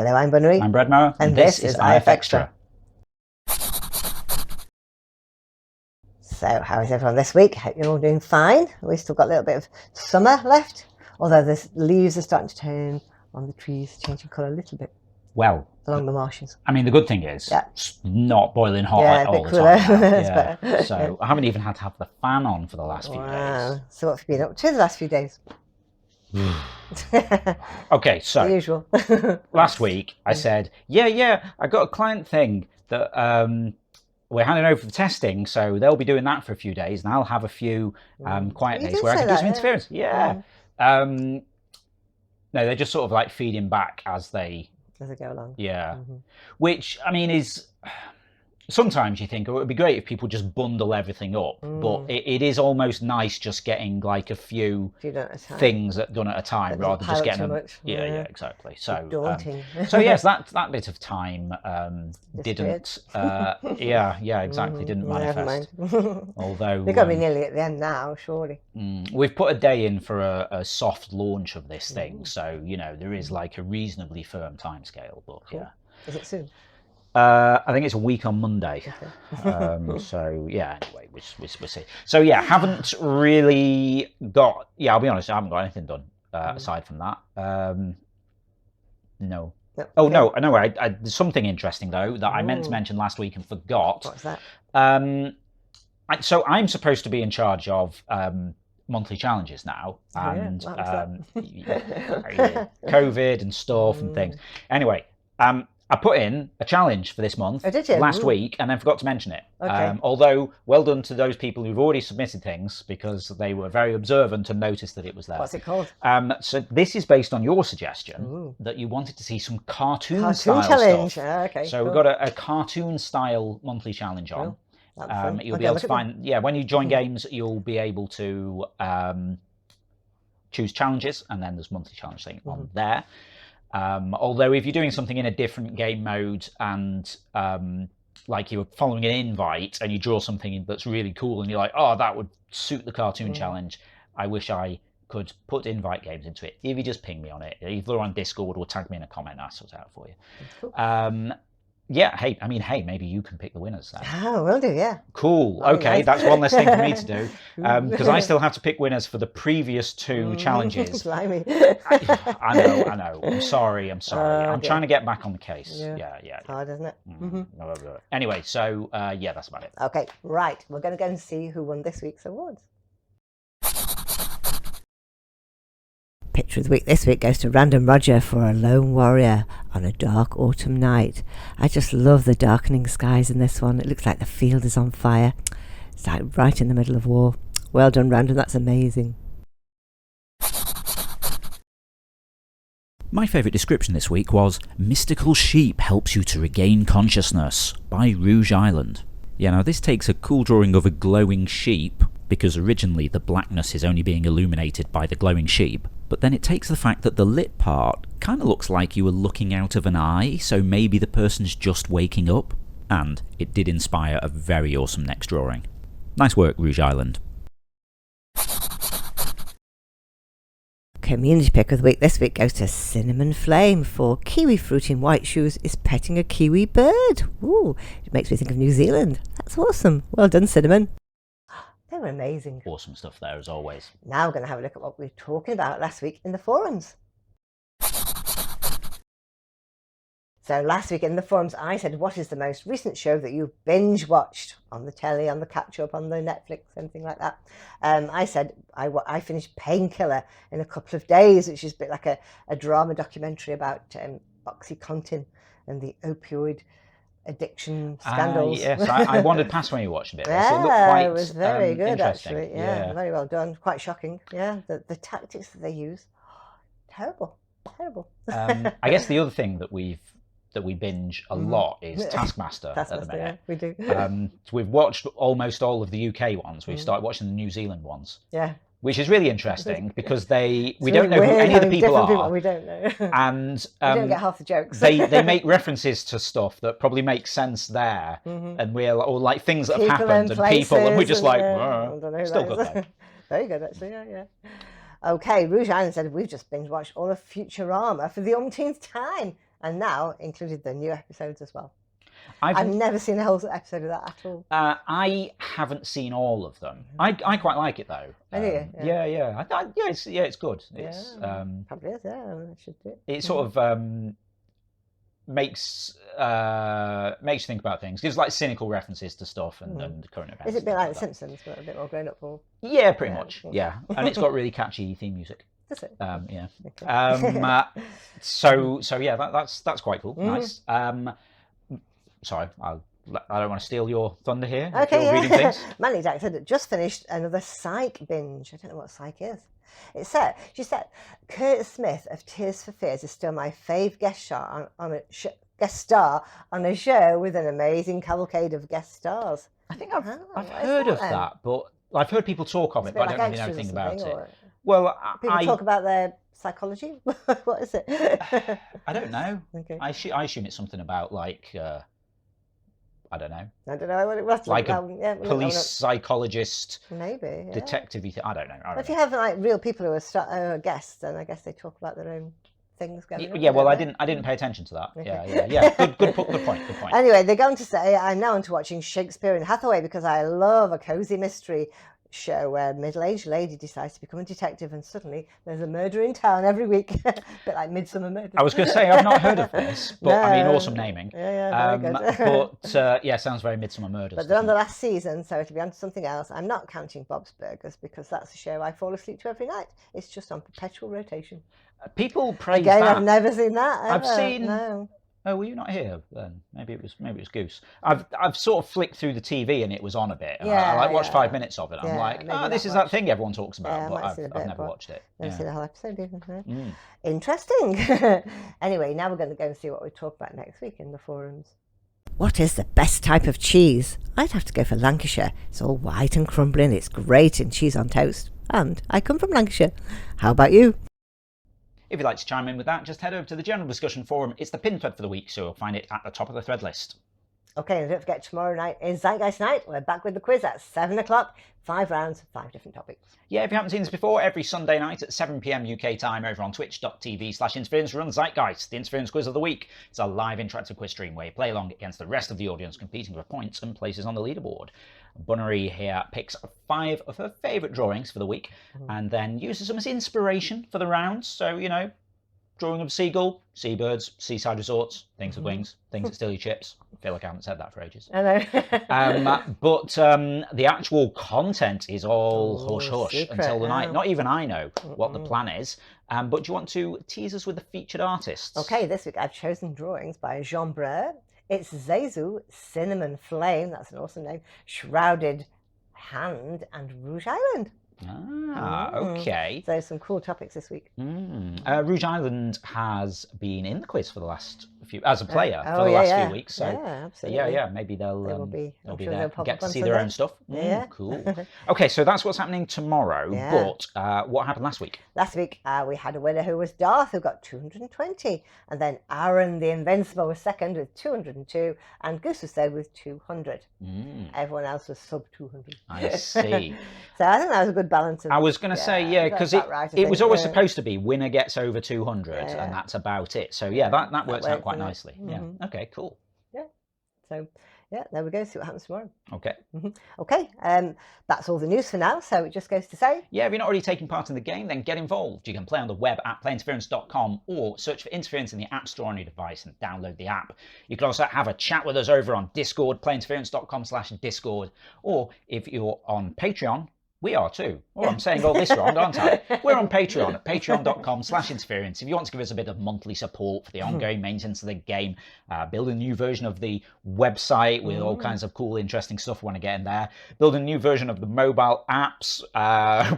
Hello, I'm Bunnery. I'm Bredmo, and this is IFXtra. So, how is everyone this week? Hope you're all doing fine. We've still got a little bit of summer left, although the leaves are starting to turn on the trees, changing colour a little bit. Well, along the marshes. I mean, the good thing is it's not boiling hot all the cooler. time now. Yeah. So I haven't even had to have the fan on for the last few days. So what have you been up to the last few days? Okay, so the usual. Last week I said, I got a client thing that we're handing over for testing, so they'll be doing that for a few days, and I'll have a few quiet days where I can do some interference. No, they're just sort of like feeding back as they go along. Yeah. Which, I mean, is sometimes you think, oh, it would be great if people just bundle everything up, but it is almost nice just getting like a few things done at a time rather than just getting them. Yeah, exactly. So daunting. So yes, that bit of time didn't. Exactly, didn't manifest. Although we've got to be nearly at the end now, surely. We've put a day in for a soft launch of this thing, so you know there is like a reasonably firm timescale. But cool. Is it soon? I think it's a week on Monday. Okay. So yeah, anyway, we'll see. So yeah, haven't really got. Yeah, I'll be honest, I haven't got anything done aside from that. No. Oh no, there's something interesting though that I meant to mention last week and forgot. What's that? So I'm supposed to be in charge of monthly challenges now, and COVID and stuff and things. Anyway, I put in a challenge for this month last week and then forgot to mention it. Okay. Although, well done to those people who've already submitted things because they were very observant and noticed that it was there. What's it called? So this is based on your suggestion that you wanted to see some cartoon style challenge. Stuff. Okay, so we've got a cartoon style monthly challenge on. You'll be able to find, when you join games, you'll be able to choose challenges, and then there's monthly challenge thing on there. Although if you're doing something in a different game mode and like you're following an invite and you draw something that's really cool and you're like, oh, that would suit the cartoon challenge, I wish I could put invite games into it. If you just ping me on it, either on Discord or tag me in a comment, I'll sort it out for you. Cool. Hey, maybe you can pick the winners then. Oh, will do, yeah. Cool. Okay, nice. That's one less thing for me to do because I still have to pick winners for the previous two challenges. Blimey. I know. I'm sorry. I'm trying to get back on the case. Yeah. It's hard, isn't it? Anyway, so that's about it. Okay, right. We're going to go and see who won this week's awards. Picture of the week this week goes to Random Roger for A Lone Warrior on a Dark Autumn Night. I just love the darkening skies in this one. It looks like the field is on fire. It's like right in the middle of war. Well done, Random, that's amazing. My favourite description this week was Mystical Sheep Helps You to Regain Consciousness by Rouge Island. Yeah, now this takes a cool drawing of a glowing sheep, because originally the blackness is only being illuminated by the glowing sheep, but then it takes the fact that the lit part kind of looks like you were looking out of an eye, so maybe the person's just waking up, and it did inspire a very awesome next drawing. Nice work, Rouge Island. Community pick of the week this week goes to Cinnamon Flame for Kiwi Fruit in White Shoes is petting a kiwi bird. Ooh, it makes me think of New Zealand. That's awesome. Well done, Cinnamon. They were amazing. Awesome stuff there, as always. Now we're going to have a look at what we were talking about last week in the forums. So last week in the forums, I said, what is the most recent show that you binge watched on the telly, on the catch-up, on the Netflix, anything like that? I said I finished Painkiller in a couple of days, which is a bit like a drama documentary about OxyContin and the opioid addiction scandals. Yes, I wandered past when you watched a bit. It was very good, actually. Yeah, very well done. Quite shocking. Yeah, the tactics that they use, terrible. I guess the other thing that we binge a lot is Taskmaster at the minute. Yeah, we do. We've watched almost all of the UK ones. We've started watching the New Zealand ones. Yeah. Which is really interesting because we don't know who any of the people are. We don't know. And we don't get half the jokes. they make references to stuff that probably make sense there, and or like things that have happened and people, and we're just like, still good though. Very good, actually. Yeah. Okay, Rouge Island said we've just binge watched all of Futurama for the umpteenth time. and now included the new episodes as well. I've I've never seen a whole episode of that at all. I haven't seen all of them. I quite like it though. Oh, do you? Yeah, yeah. It's good. It's Probably is. Yeah, I should do it. it sort of makes you think about things. Gives like cynical references to stuff and current events. Is it a bit and like The stuff Simpsons, but a bit more grown up? Or Yeah, pretty Yeah, much. okay. Yeah, and it's got really catchy theme music. does it? Yeah. Okay. So yeah, that's quite cool. Mm-hmm. Nice. Sorry, I don't want to steal your thunder here. if Okay, you're reading things. Manny Jack said, just finished another psych binge. I don't know what psych is. She said, Curtis Smith of Tears for Fears is still my fave guest star on a show with an amazing cavalcade of guest stars. I think I've what is heard of then? that, but I've heard people talk of It's it, a but bit I like don't really know extras anything or about something, it. or Well, people talk about their psychology. What is it? I don't know. Okay. I assume it's something about like I don't know, I don't know what it was. like a Yeah, police psychologist, maybe. Yeah. detective-y thing. I don't know. If you have like real people who are guests, then I guess they talk about their own things going on. Yeah, well, I don't didn't pay attention to that. Okay. Yeah. Good point. Anyway, they're going to say, I'm now into watching Shakespeare in Hathaway because I love a cozy mystery show where a middle-aged lady decides to become a detective and suddenly there's a murder in town every week. A bit like Midsummer Murders. I was going to say I've not heard of this, but I mean, No. awesome naming. Yeah, very good. But yeah, sounds very Midsummer Murders. But they're on the last season, so it'll be on to something else. I'm not counting Bob's Burgers because that's a show I fall asleep to every night. It's just on perpetual rotation. People praise Again, that. I've never seen that. I've ever. seen- No. Oh, were you not here then? Maybe it was Goose. I've sort of flicked through the TV and it was on a bit. And I like watched 5 minutes of it. I'm Yeah, like, maybe oh, this that is much. that thing everyone talks Yeah, about, I but might have seen a I've bit, never but watched it. Never Yeah. seen the whole episode even. No. Mm. Interesting. Anyway, now we're going to go and see what we talk about next week in the forums. What is the best type of cheese? I'd have to go for Lancashire. It's all white and crumbling. It's great in cheese on toast. And I come from Lancashire. How about you? If you'd like to chime in with that, just head over to the general discussion forum. It's the pin thread for the week, so you'll find it at the top of the thread list. Okay, and don't forget, tomorrow night is Zeitgeist Night. We're back with the quiz at 7 o'clock. 5 rounds, 5 different topics. Yeah, if you haven't seen this before, every Sunday night at 7 PM UK time over on twitch.tv/interference runs Zeitgeist, the Interference Quiz of the Week. It's a live interactive quiz stream where you play along against the rest of the audience, competing for points and places on the leaderboard. Bunnery here picks 5 of her favourite drawings for the week and then uses them as inspiration for the rounds. So, you know, drawing of a seagull, seabirds, seaside resorts, things with wings, things that steal your chips. I feel like I haven't said that for ages. I know. But the actual content is all hush-hush secret, until the night. yeah. Not even I know what the plan is. But do you want to tease us with the featured artists? Okay, this week I've chosen drawings by Jean Breur. It's Zezu, Cinnamon Flame, that's an awesome name, Shrouded Hand, and Rouge Island. Okay. So some cool topics this week. Rouge Island has been in the quiz for the last few, as a player Oh, for the yeah, last yeah. few weeks. So Yeah, absolutely. yeah, maybe they'll They will be- they'll I'm be sure there, they'll pop get up to on see their Sunday. own stuff. Yeah. Cool. Okay, so that's what's happening tomorrow. Yeah. But what happened last week? Last week we had a winner who was Darth, who got 220. And then Aaron the Invincible was second with 202. And Goose was third with 200. Everyone else was sub 200. I see. So I think that was a good balance. Of, I was going to say, yeah, that's because about right, I it was think, always yeah. supposed to be winner gets over 200, Yeah. and that's about it. So yeah, that works out works, quite doesn't it? nicely. Yeah. Okay. Cool. So yeah, there we go. See what happens tomorrow. Okay. Okay, that's all the news for now. So it just goes to say, Yeah, if you're not already taking part in the game, then get involved. You can play on the web at playinterference.com or search for Interference in the App Store on your device and download the app. You can also have a chat with us over on Discord, playinterference.com/Discord, or if you're on Patreon, we are too. Oh, I'm saying all this wrong, aren't I? We're on Patreon at patreon.com/interference. If you want to give us a bit of monthly support for the ongoing maintenance of the game, build a new version of the website with all kinds of cool, interesting stuff we want to get in there, build a new version of the mobile apps,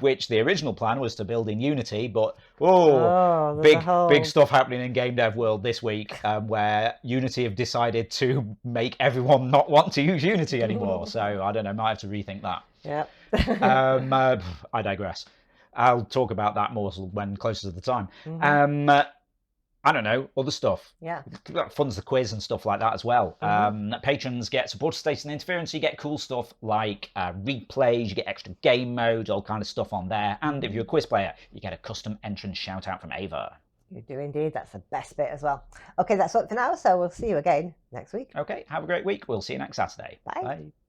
which the original plan was to build in Unity, but there's a whole- big stuff happening in game dev world this week, where Unity have decided to make everyone not want to use Unity anymore. So I don't know, might have to rethink that. Yep. I digress. I'll talk about that more when closer to the time. I don't know, other stuff. Yeah. That funds the quiz and stuff like that as well. Patrons get supporter status and interference. You get cool stuff like replays, you get extra game modes, all kind of stuff on there. And if you're a quiz player, you get a custom entrance shout out from Ava. You do indeed. That's the best bit as well. Okay, that's it for now. So we'll see you again next week. Okay, have a great week. We'll see you next Saturday. Bye. Bye.